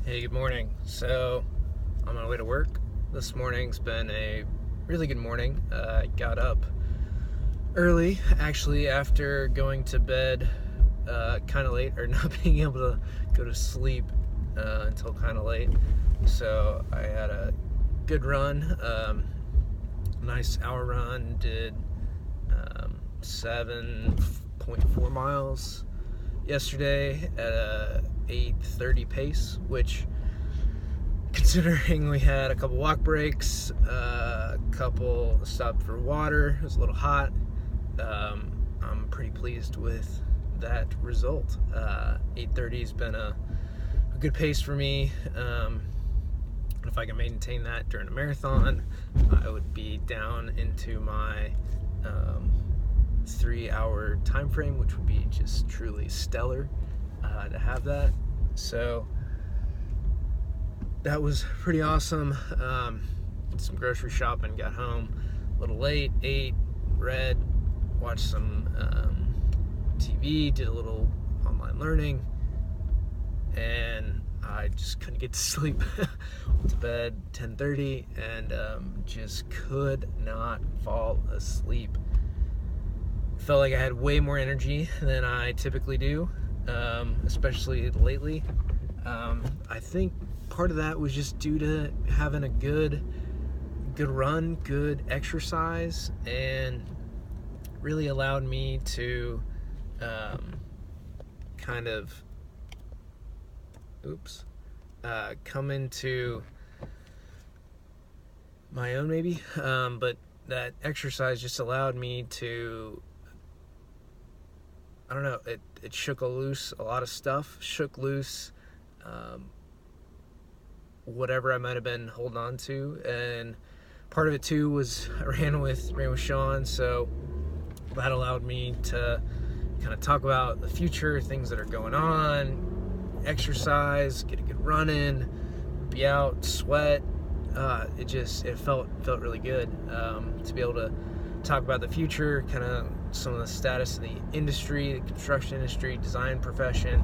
Hey, good morning. So, on my way to work, this morning's been a really good morning. I got up early, actually, after going to bed kind of late, or not being able to go to sleep until kind of late. So, I had a good run, nice hour run, did 7.4 miles yesterday at a 8:30 pace, which, considering we had a couple walk breaks, a couple stopped for water, it was a little hot, I'm pretty pleased with that result. 8:30 has been a good pace for me. If I can maintain that during a marathon, I would be down into my 3-hour time frame, which would be just truly stellar to have that. So that was pretty awesome. Did some grocery shopping, got home a little late, ate, read, watched some TV, did a little online learning, and I just couldn't get to sleep. Went to bed 10:30 and just could not fall asleep. Felt like I had way more energy than I typically do, especially lately. I think part of that was just due to having a good run, good exercise, and really allowed me to kind of come into my own, maybe. But that exercise just allowed me to, I don't know, it shook loose a lot of stuff, shook loose whatever I might have been holding on to. And part of it too was I ran with Sean, so that allowed me to kind of talk about the future, things that are going on, exercise, get a good run in, be out, sweat. It felt really good to be able to talk about the future, kind of some of the status of the industry, the construction industry, design profession,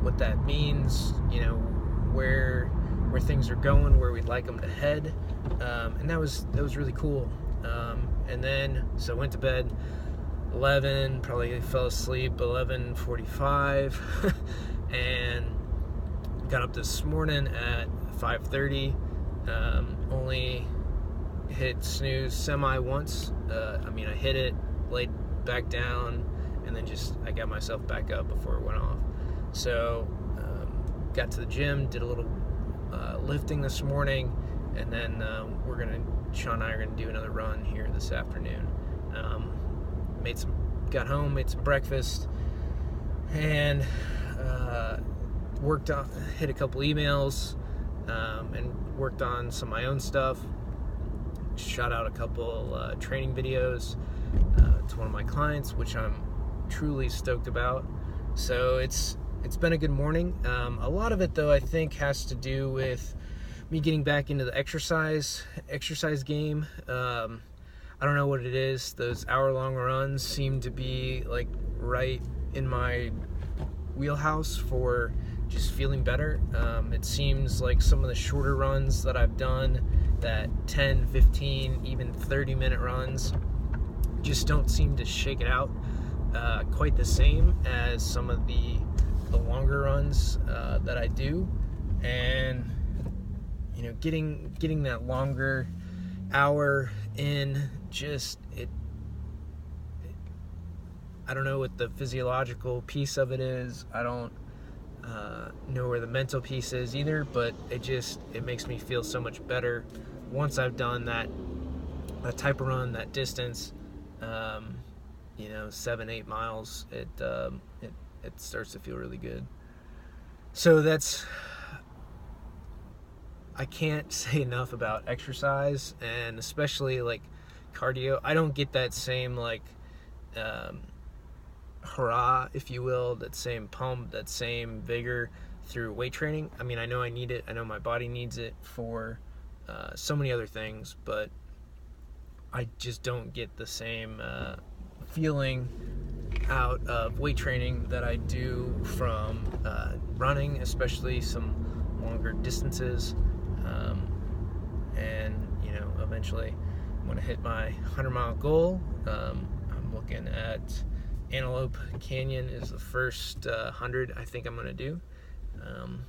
what that means, where things are going, where we'd like them to head, and that was really cool. And then so went to bed 11, probably fell asleep 11:45, and got up this morning at 5:30. Only hit snooze semi once. I hit it, laid back down, and then I got myself back up before it went off. So got to the gym, did a little lifting this morning, and then Sean and I are gonna do another run here this afternoon. Got home, made some breakfast, and hit a couple emails, and worked on some of my own stuff. Shot out a couple training videos to one of my clients, which I'm truly stoked about. So it's been a good morning. A lot of it, though, I think has to do with me getting back into the exercise game. I don't know what it is. Those hour-long runs seem to be like right in my wheelhouse for just feeling better. It seems like some of the shorter runs that I've done, that 10, 15, even 30-minute runs, just don't seem to shake it out quite the same as some of the longer runs that I do. And getting that longer hour in, I don't know what the physiological piece of it is. I don't know where the mental piece is either, but it makes me feel so much better once I've done that type of run, that distance. 7-8 miles, it starts to feel really good. So I can't say enough about exercise, and especially like cardio. I don't get that same hurrah, if you will, that same pump, that same vigor through weight training. I mean, I know I need it. I know my body needs it for so many other things, but I just don't get the same feeling out of weight training that I do from running, especially some longer distances. And eventually I'm going to hit my 100-mile goal. I'm looking at Antelope Canyon is the first 100 I think I'm going to do.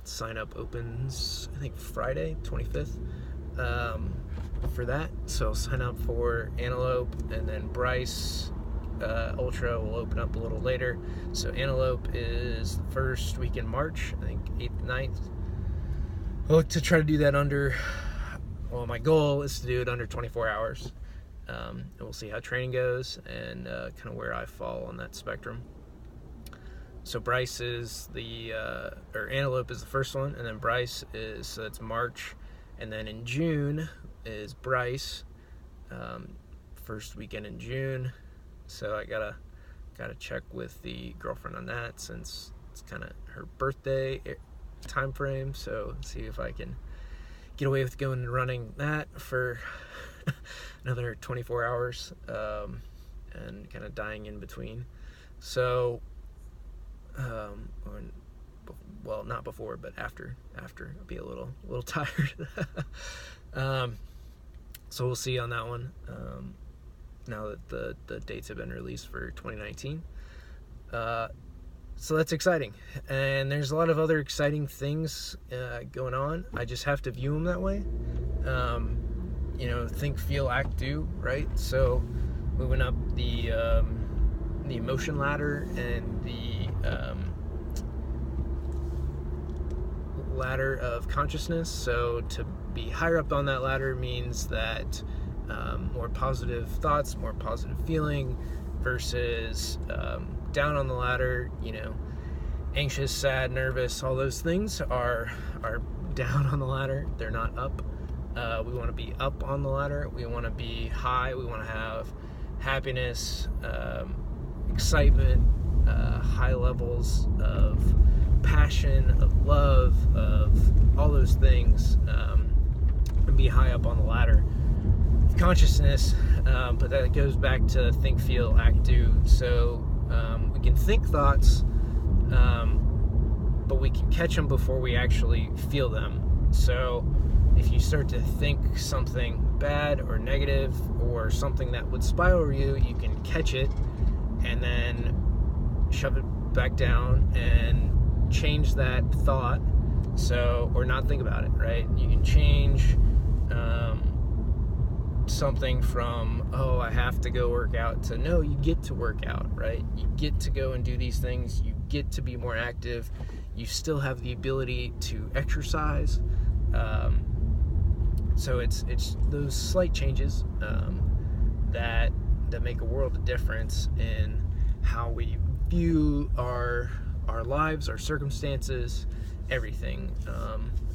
Sign up opens, I think, Friday 25th for that. So sign up for Antelope, and then Bryce Ultra will open up a little later. So Antelope is the first week in March, I think 8th, 9th. I look to try to do that my goal is to do it under 24 hours. And we'll see how training goes and kind of where I fall on that spectrum. So Bryce is Antelope is the first one, and then Bryce is, so that's March, and then in June is Bryce, first weekend in June. So I gotta check with the girlfriend on that, since it's kind of her birthday time frame. So see if I can get away with going and running that for another 24 hours, and kind of dying in between. So, well, not before, but after I'll be a little tired. So we'll see on that one. Now that the dates have been released for 2019. So that's exciting. And there's a lot of other exciting things going on. I just have to view them that way. Think, feel, act, do, right? So moving up the emotion ladder and the ladder of consciousness. So to be higher up on that ladder means that more positive thoughts, more positive feeling, versus down on the ladder, anxious, sad, nervous, all those things are down on the ladder. They're not up. We want to be up on the ladder. We want to be high. We want to have happiness, excitement, high levels of passion, of love, of all those things, and be high up on the ladder of consciousness. But that goes back to think, feel, act, do. So we can think thoughts, but we can catch them before we actually feel them. So if you start to think something bad or negative or something that would spiral you, you can catch it and then shove it back down and change that thought. So, or not think about it, right? You can change something from, oh, I have to go work out, to, no, you get to work out, right? You get to go and do these things. You get to be more active. You still have the ability to exercise. So it's those slight changes that make a world of difference in how we view our lives, our circumstances, everything.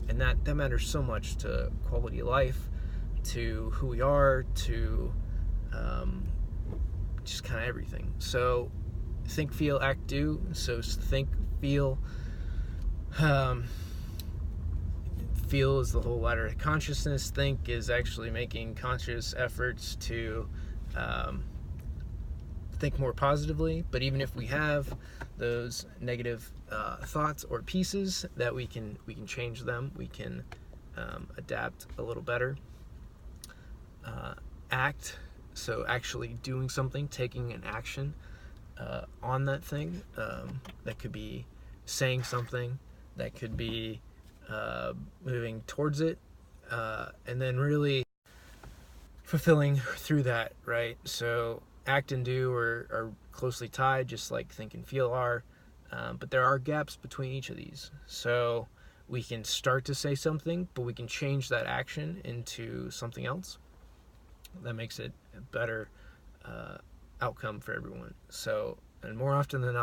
And that matters so much to quality of life, to who we are, to just kind of everything. So think, feel, act, do. So think, feel. Feel is the whole ladder of consciousness. Think is actually making conscious efforts to think more positively. But even if we have those negative thoughts or pieces, that we can change them. We can adapt a little better. Act, so actually doing something, taking an action on that thing. That could be saying something. That could be moving towards it, and then really fulfilling through that, right? So act and do are closely tied, just like think and feel are, but there are gaps between each of these. So we can start to say something, but we can change that action into something else that makes it a better outcome for everyone. So, and more often than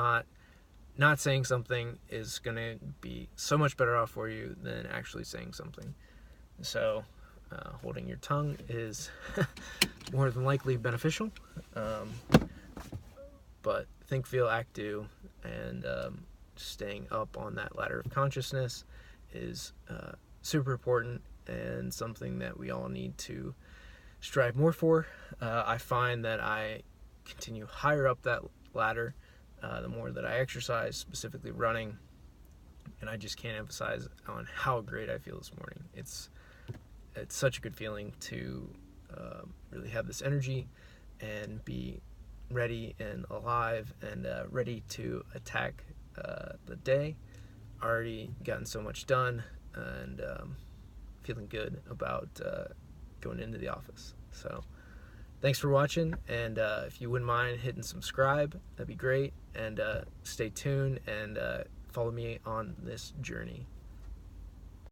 not saying something is going to be so much better off for you than actually saying something. So holding your tongue is more than likely beneficial. But think, feel, act, do, and staying up on that ladder of consciousness is super important, and something that we all need to strive more for. I find that I continue higher up that ladder, the more that I exercise, specifically running. And I just can't emphasize on how great I feel this morning. It's such a good feeling to really have this energy and be ready and alive and ready to attack the day. Already gotten so much done, and feeling good about going into the office. So thanks for watching, and if you wouldn't mind hitting subscribe, that'd be great. And stay tuned and follow me on this journey.